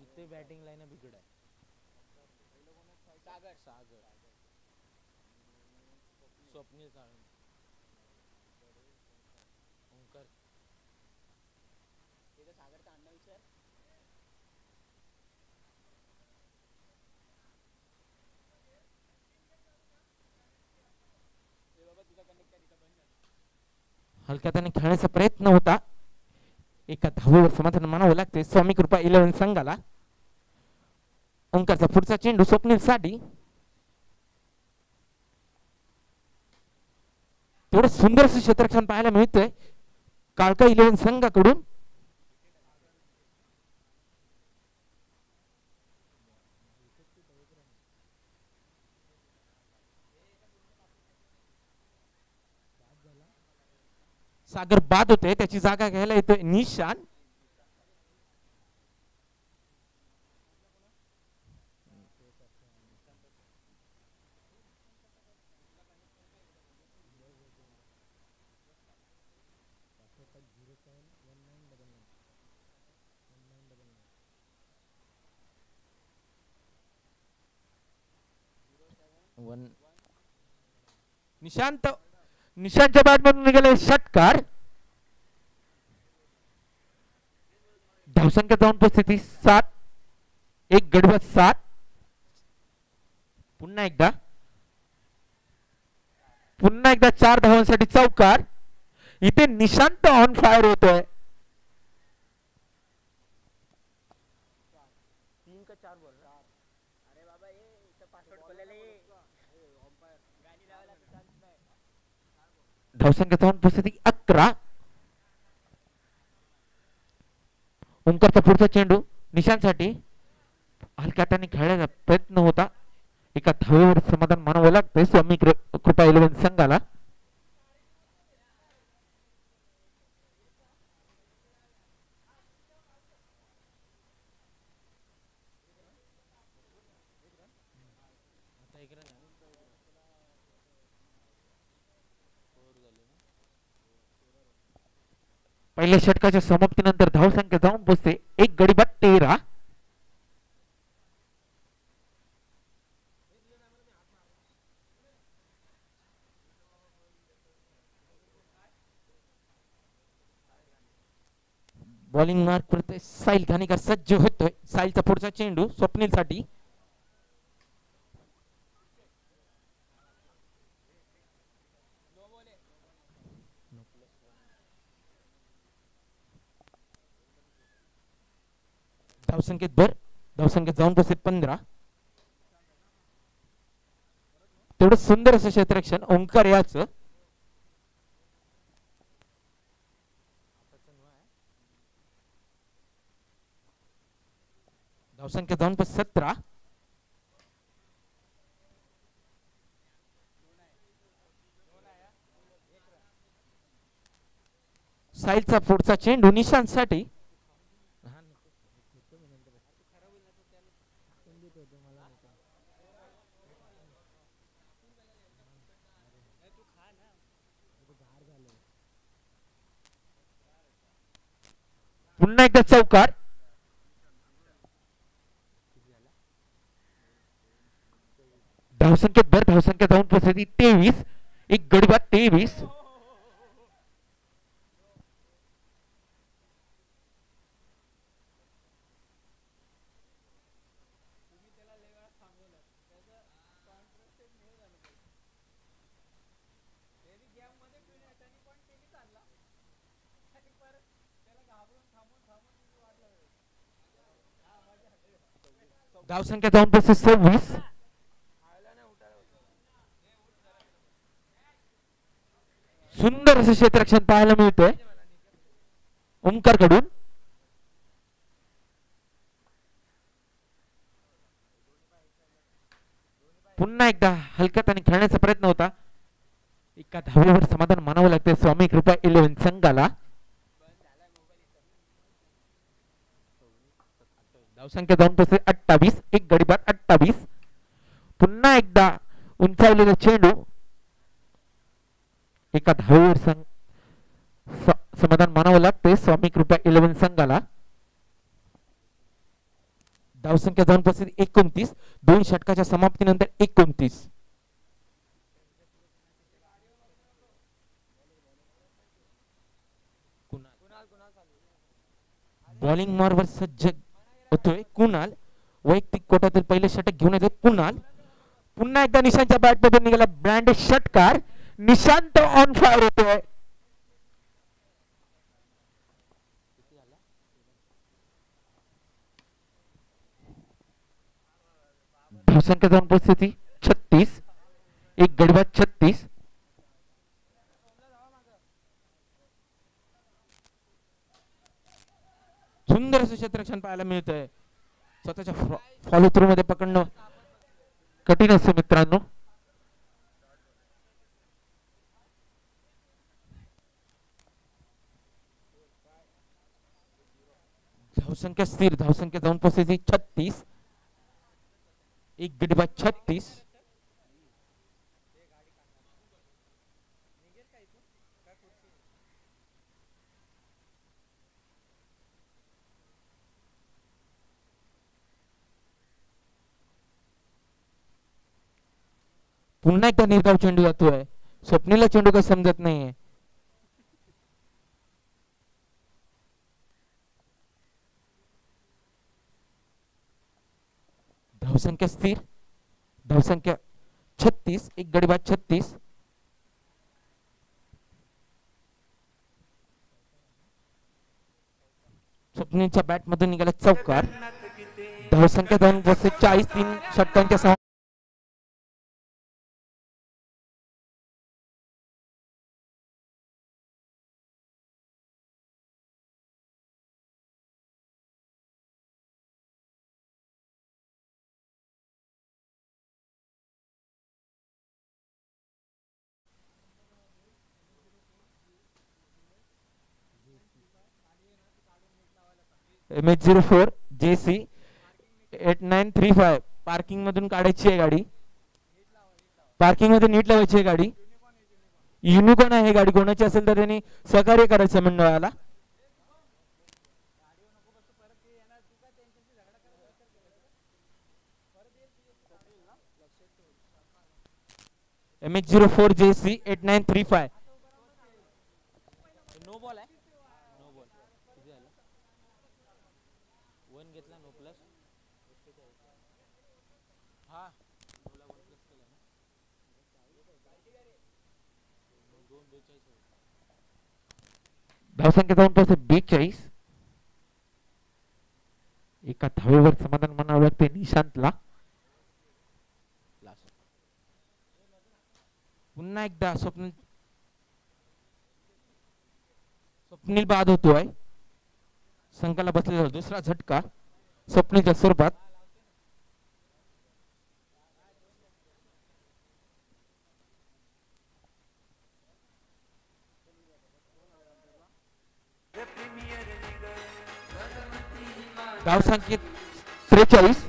इथे batting line बिघड आहे. सागर स्वप्नील साळुंके ओंकार हलक्या त्याने खेळण्याचा प्रयत्न होता. एका धावेवर समाधान मानावं लागते स्वामी कृपा 11 संघाला. ओंकारचा पुढचा चेंडू स्वप्नील साठी. तेवढं सुंदर असं क्षेत्ररक्षण पाहायला मिळतंय काळका 11 संघाकडून. सागर बाद होते त्याची जागा घ्यायला येतोय निशान. निशांतच्या बॅटमधून निघाले षटकार. धावसंख्या जाऊन परिस्थिती 7. एक गडबड 7. पुन्हा एकदा 4 धावांसाठी चौकार. इथे निशांत ऑन फायर होतोय. 3 का 4 बॉल. धावसंख्या जाऊन परिस्थिती 11. ओंकारचा पुढचा चेंडू निशांतसाठी. हलक्या हाताने खेळण्याचा प्रयत्न होता. एका धावेवर समाधान मानावं लागतंय स्वामी कृपा 11 संघाला. पहिल्या षटकाच्या समाप्तीनंतर धावसंख्या जाऊन पोचते 1 गडी बाद 13. बॉलिंग मार्क करतोय साहिल घाणेकर सज्ज होतोय. साहिलचा पुढचा चेंडू स्वप्नील साठी. धावसंख्येत जाऊन पोचते 15. तेवढं सुंदर असं क्षेत्ररक्षण ओंकार याचं. धावसंख्या जाऊन पोचते 17. साहिलचा पुढचा चेंडू निशांत साठी. पुन्हा एकदा चौकार. धावसंख्या जाऊन पोचली 23. एक गडी बाद 23. धावसंख्या जाऊन पोचली 26. सुंदर असं क्षेत्ररक्षण पाहायला मिळतंय ओंकार कडून. पुन्हा एकदा हलक्यात आणि खेळण्याचा प्रयत्न होता. एका धावेवर समाधान मानावं लागते स्वामी कृपा 11 संघाला. धावसंख्या जाऊन पोचते 28. एक गडी बाद 28. पुन्हा एकदा उंचावलेला चेंडू. एका धावेवर समाधान मानावं लागते स्वामी कृपा 11 संघाला. धावसंख्या जाऊन पोहोचली 29. 2 षटकाच्या समाप्तीनंतर 29. बॉलिंग मारवर सज्ज होतोय कुणाल. वैयक्तिक कोट्यातील पहिले षटक घेऊन येतो कुणाल. पुन्हा एकदा निशांतच्या बॅट मधून निघाला ब्रँडेड षटकार. निशांत ऑन फायर होतोय. धावसंख्या जाऊन परिस्थिती 36. एक गडीबाद 36. सुंदर असं क्षेत्ररक्षण पाहायला मिळतंय. स्वतःच्या फॉलो थ्रू मध्ये पकडणं कठीण असतं मित्रांनो. धावसंख्या स्थिर. धावसंख्या जाऊन पोहोचली 36. एक गडीबाद 36. पुन्हा एकदा निर्धाव चेंडू जातोय. स्वप्नीला चेंडू काही समजत नाहीये. धावसंख्या स्थिर. धावसंख्या 36. एक गडीबाद 36. स्वप्नीलच्या बॅट मधून निघाला चौकार. धावसंख्या जाऊन पोहोचली 40. 3 षटकांच्या MH04 JC 8935 पार्किंग मधून काढायची आहे गाडी. पार्किंग मध्ये नीट लावायची आहे गाडी. युनिकॉर्न आहे गाडी. कोणाची असेल तर त्यांनी सहकार्य करायचं मंडळाला. MH04 JC 8935. नो बॉल आहे. नो बॉल किती झालं. 1 घेतला नो प्लस. हा नोला 1 प्लस केला ना. 2 42. धावसंख्या जाऊन पोहोचते 42. एका धावेवर समाधान म्हणावं लागते निशांतला. पुन्हा एकदा स्वप्नील बाद होतोय. संघाला बसलेला दुसरा झटका स्वप्नीलच्या स्वरूपात. धावसंख्येत 43.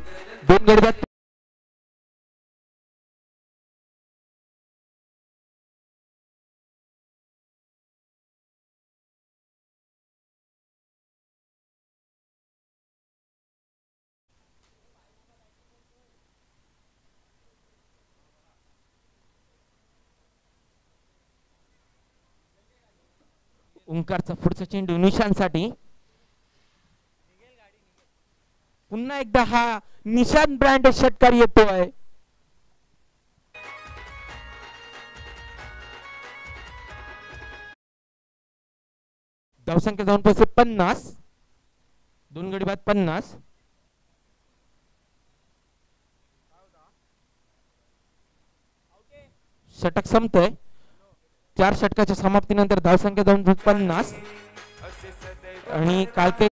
2 गडीबाद. ओंकारचा पुढचा चेंडू निशांतसाठी. पुन्हा एकदा हा निशांत ब्रँड षटकार येतोय. धावसंख्या जाऊन पोहोचते 50. 2 गडीबाद 50. षटक संपतोय. 4 षटकाच्या समाप्तीनंतर धावसंख्या जाऊन 50. आणि कालके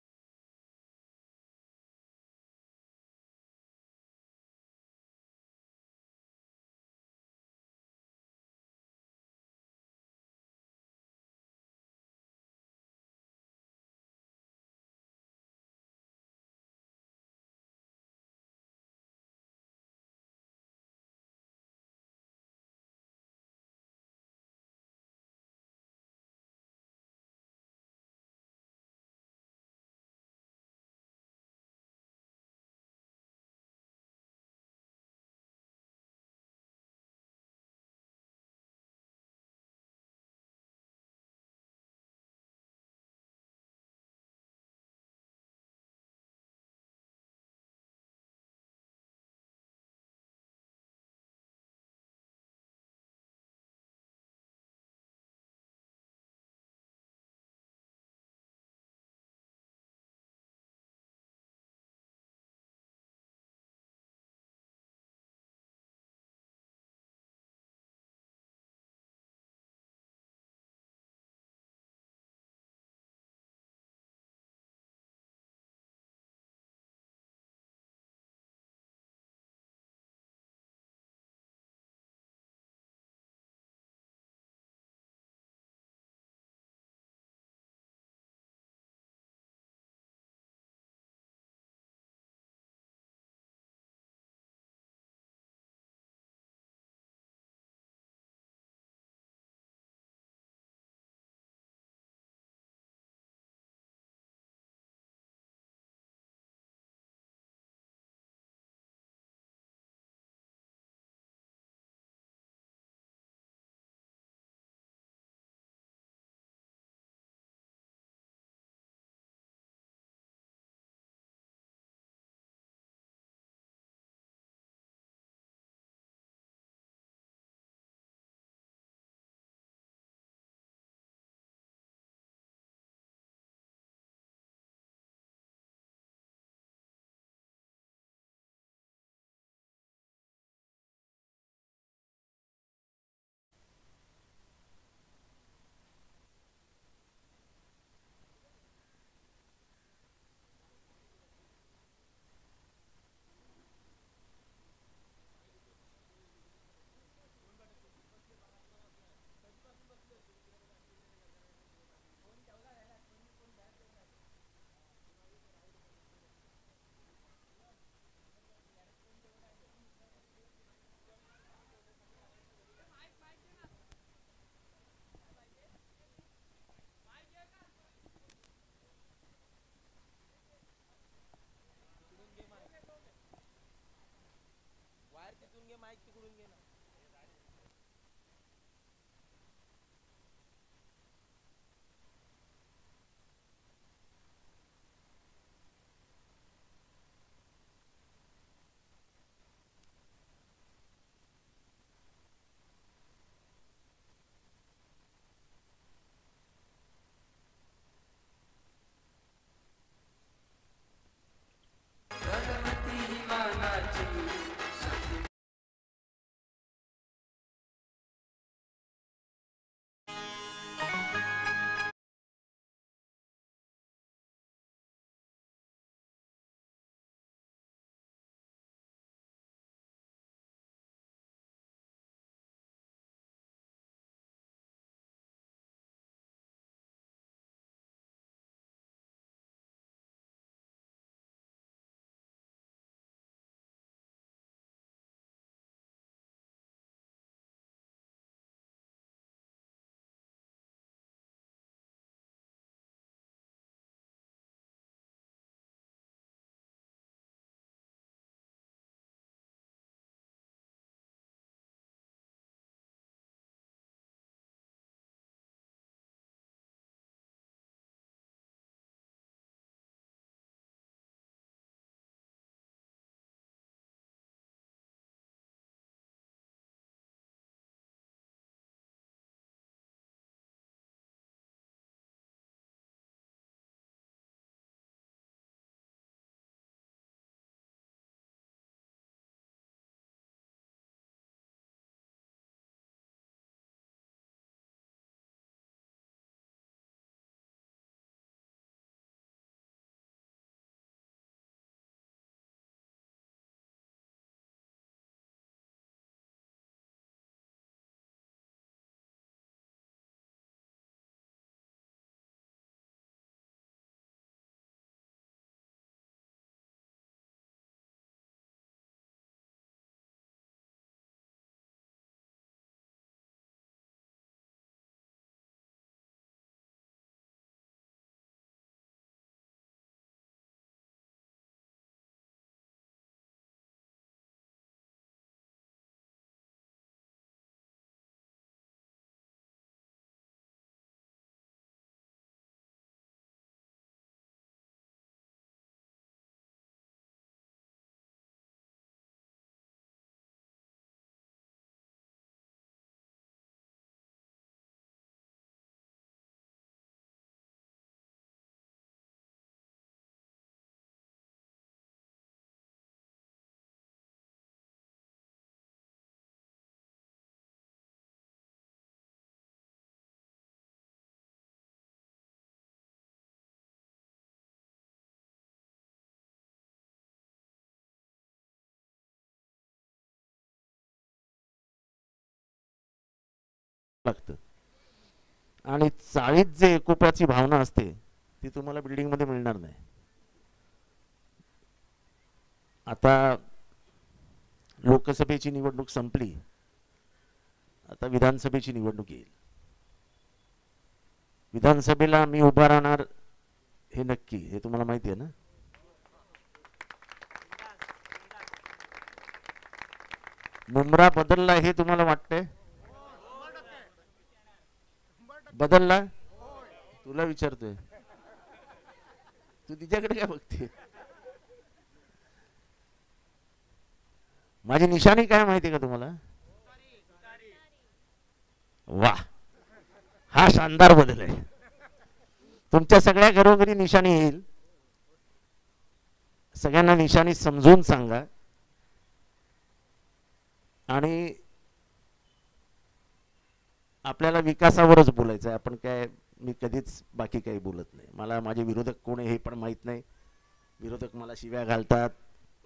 लागतं. आणि चाळीत जे एकोप्याची भावना असते ती तुम्हाला बिल्डिंगमध्ये मिळणार नाही. आता लोकसभेची निवडणूक संपली, आता विधानसभेची निवडणूक येईल. विधानसभेला मी उभा राहणार हे नक्की, हे तुम्हाला माहिती आहे ना. मुंब्रा बदलला हे तुम्हाला वाटतंय? बदलला? तुला विचारतोय, तू तिच्याकडे काय बघते? माझी निशाणी काय माहिती का तुम्हाला? वा, हा शानदार बदल आहे. तुमच्या सगळ्या घरोघरी निशाणी येईल. सगळ्यांना निशाणी समजून सांगा. आणि आपल्याला विकासावरच बोलायचं आहे. आपण काय, मी कधीच बाकी काही बोलत नाही. मला माझे विरोधक कोण आहे हे पण माहीत नाही. विरोधक मला शिव्या घालतात,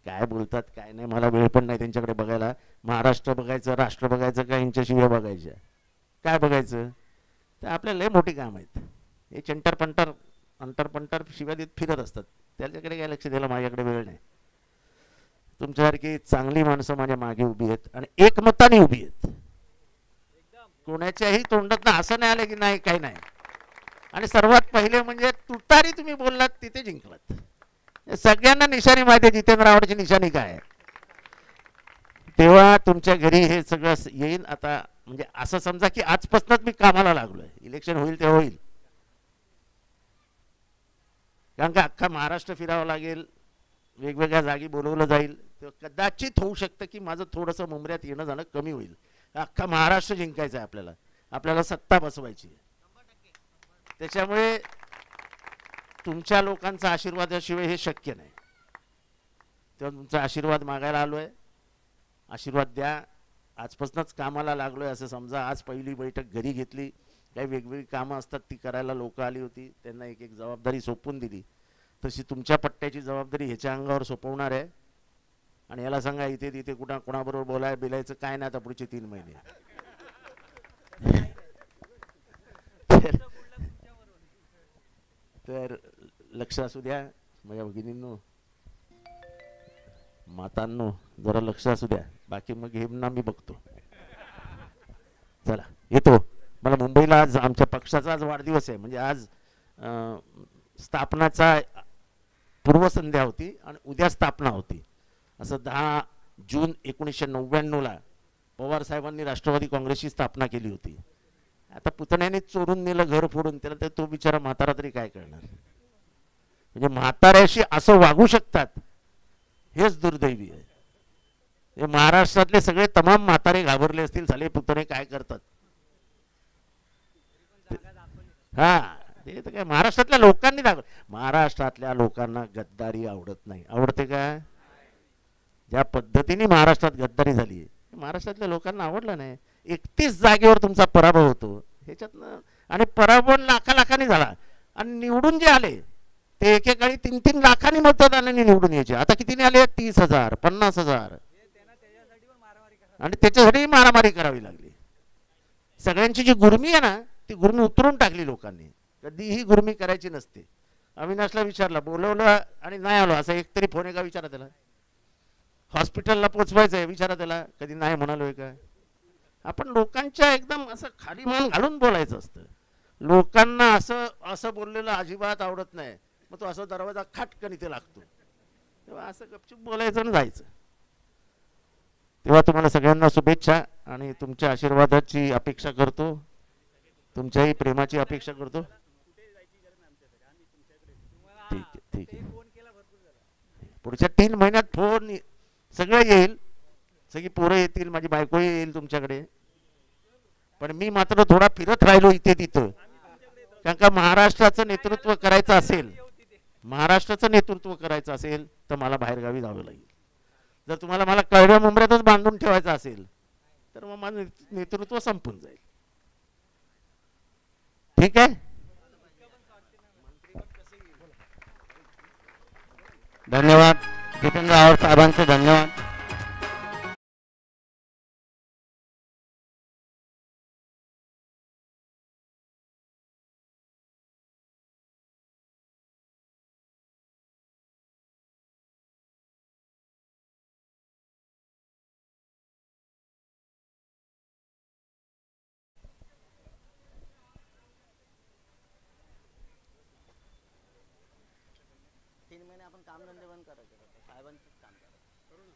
काय बोलतात काय नाही, मला वेळ पण नाही त्यांच्याकडे बघायला. महाराष्ट्र बघायचं, राष्ट्र बघायचं का यांच्या शिव्या बघायच्या? काय बघायचं? तर आपल्याला लय मोठी काम आहेत. हे चंटर पंटर अंतर पंटर शिव्या देत फिरत असतात. त्याच्याकडे काय लक्ष द्यायला माझ्याकडे वेळ नाही. तुमच्यासारखी चांगली माणसं माझ्या मागे उभी आहेत आणि एकमताने उभी आहेत. कोणाच्याही तोंडात असं नाही आलं की नाही काही नाही. आणि सर्वात पहिले म्हणजे तुतारी तुम्ही बोललात तिथे जिंकलात. सगळ्यांना निशाणी माहिती आहे जितेंद्र आव्हाडची निशाणी काय आहे. तेव्हा तुमच्या घरी हे सगळं येईल. आता म्हणजे असं समजा की आजपासूनच मी कामाला लागलोय. इलेक्शन होईल तेव्हा होईल. कारण का अख्खा महाराष्ट्र फिरावं लागेल, वेगवेगळ्या जागी बोलवलं जाईल. तेव्हा कदाचित होऊ शकतं की माझं थोडंसं मुंबऱ्यात येणं जाणं कमी होईल. अख्खा महाराष्ट्र जिंकायचा आहे आपल्याला, आपल्याला सत्ता बसवायची आहे. त्याच्यामुळे तुमच्या लोकांचा आशीर्वादाशिवाय हे शक्य नाही. तेव्हा तुमचा आशीर्वाद मागायला आलोय. आशीर्वाद द्या. आजपासूनच कामाला लागलोय असं समजा. आज पहिली बैठक घरी घेतली. काही वेगवेगळी कामं असतात ती करायला लोक आली होती, त्यांना एक एक जबाबदारी सोपवून दिली. तशी तुमच्या पट्ट्याची जबाबदारी ह्याच्या अंगावर सोपवणार आहे. आणि याला सांगा इथे तिथे कोणाबरोबर बोलाय बिलायचं काय नाही आता पुढचे 3 महिने. तर लक्ष असू द्या माझ्या भगिनींनो, मातांनो, जरा लक्ष असू द्या. बाकी मग हे ना मी बघतो. चला येतो. मला मुंबईला आज आमच्या पक्षाचा आज वाढदिवस आहे. म्हणजे आज स्थापनाचा पूर्वसंध्या होती आणि उद्या स्थापना होती. असं 10 जून 1999ला पवार साहेबांनी राष्ट्रवादी काँग्रेसची स्थापना केली होती. आता पुतण्याने चोरून नेलं घर फोडून, त्याला तर तो बिचारा म्हातारा तरी काय करणार. म्हणजे म्हाताऱ्याशी असं वागू शकतात हेच दुर्दैवी आहे. हे महाराष्ट्रातले सगळे तमाम म्हातारे घाबरले असतील, साले पुतणे काय करतात. हा, ते तर काय महाराष्ट्रातल्या लोकांनी महाराष्ट्रातल्या लोकांना गद्दारी आवडत नाही. आवडते का? ज्या पद्धतीने महाराष्ट्रात गद्दारी झाली महाराष्ट्रातल्या लोकांना आवडलं नाही. 31 जागेवर तुमचा पराभव होतो ह्याच्यातनं. आणि पराभव लाखांनी झाला. आणि निवडून जे आले ते एकेकाळी 3-3 लाखांनी मतदानाने निवडून यायचे. आता कितीने आले? 30,000, 50,000. आणि त्याच्यासाठी मारामारी करावी लागली. सगळ्यांची जी गुर्मी आहे ना ती गुर्मी उतरून टाकली लोकांनी. कधीही गुर्मी करायची नसते. अविनाशला विचारला, बोलवलं आणि नाही आलो असा एक तरी फोन आहे का विचारा त्याला. हॉस्पिटलला पोचवायचं आहे विचारा त्याला, कधी नाही म्हणालोय का. आपण लोकांच्या एकदम असं खाली मान घालून बोलायचं असतं. लोकांना असं असं बोललेलं अजिबात आवडत नाही. मग तो असं दरवाजा खटकन इथे लागतो. तेव्हा असं गपचूप बोलायचं आणि जायचं. तेव्हा तुम्हाला सगळ्यांना शुभेच्छा आणि तुमच्या आशीर्वादाची अपेक्षा करतो, तुमच्याही प्रेमाची अपेक्षा करतो. ठीक आहे, ठीक आहे. पुढच्या 3 महिन्यात फोन सगळं येईल, सगळी पोरं येतील, माझी बायको येईल तुमच्याकडे. पण मी मात्र थोडा फिरत राहिलो इथे तिथं. कारण का महाराष्ट्राचं नेतृत्व करायचं असेल, महाराष्ट्राचं नेतृत्व करायचं असेल तर मला बाहेरगावी जावं लागेल. जर तुम्हाला मला कळव्या मुंबऱ्यातच बांधून ठेवायचं असेल तर मग माझं नेतृत्व संपून जाईल. ठीक आहे. धन्यवाद जितेंद्र आव्हाड साहेबांचे धन्यवाद. कामधंदे बंद करायचे साहेबांचंच काम करायचं.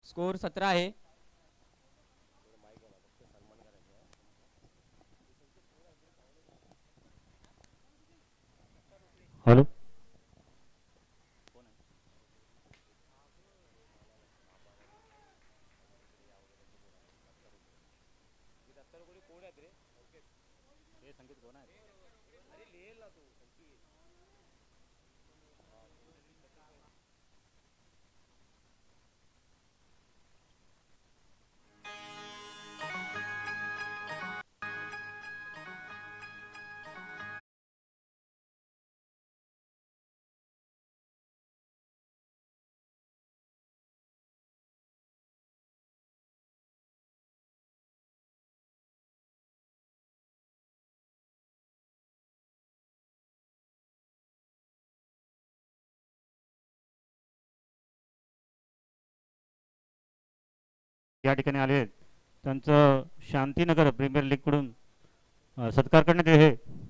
स्कोर 17 आहे. हॅलो. या ठिकाणी आले आहेत त्यांचं शांतीनगर प्रीमियर लीगकडून सत्कार करण्यात येत आहे.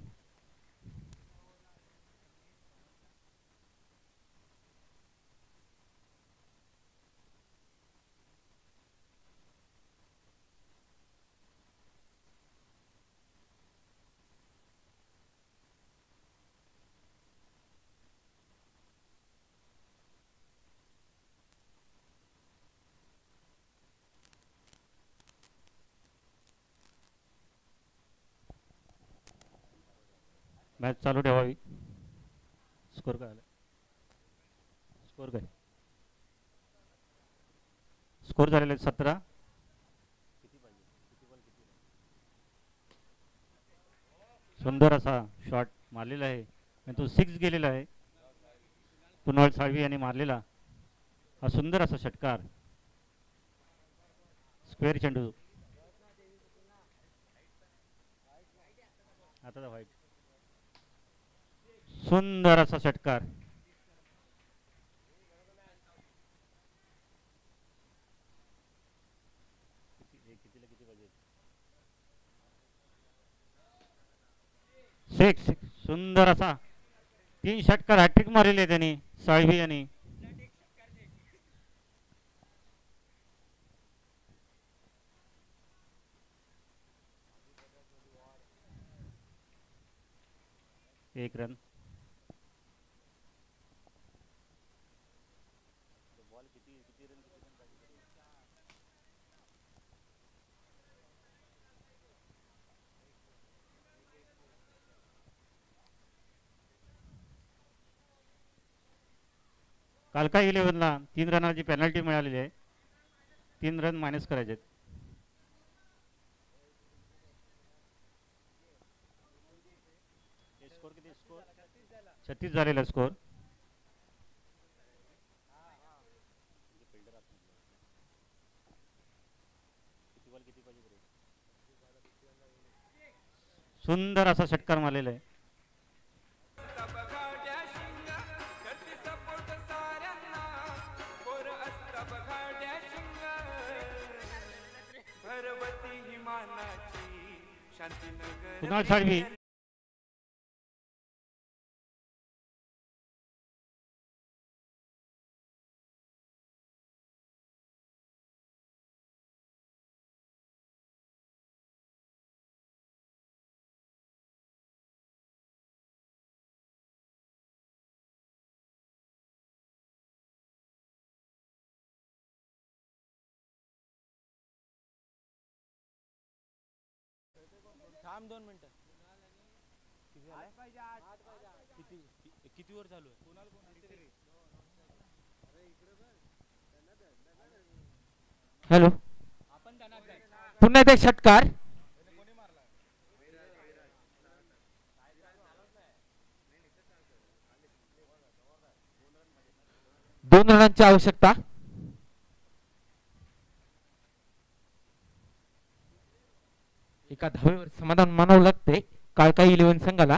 मॅच चालू ठेवावी. स्कोर काय आला? स्कोर काय? स्कोर झालेला आहे 17. सुंदर असा शॉट मारलेला आहे आणि तो 6 गेलेला आहे. कुणाल साळवी यांनी मारलेला हा सुंदर असा षटकार. स्क्वेअर चेंडू. आता व्हाईट. सुंदर असा षटकार. सिक्स. सुंदर असा 3 षटकार हॅट्रिक मारलेले त्यांनी साळवी यांनी. एक रन. कालका 11ला 3 रनाची पेनल्टी मिळालेली आहे. 3 रन मायनस करायचे आहेत. 36 झालेला स्कोर. सुंदर असा षटकार मारलेला आहे. कुणाल साळवी थांब 2 मिनिटं. किती वर चालू आहे? हॅलो. पुन्हा एकदा षटकार. 2 रनांची आवश्यकता. एका धावेवर समाधान मानावं लागते काळका 11 संघाला.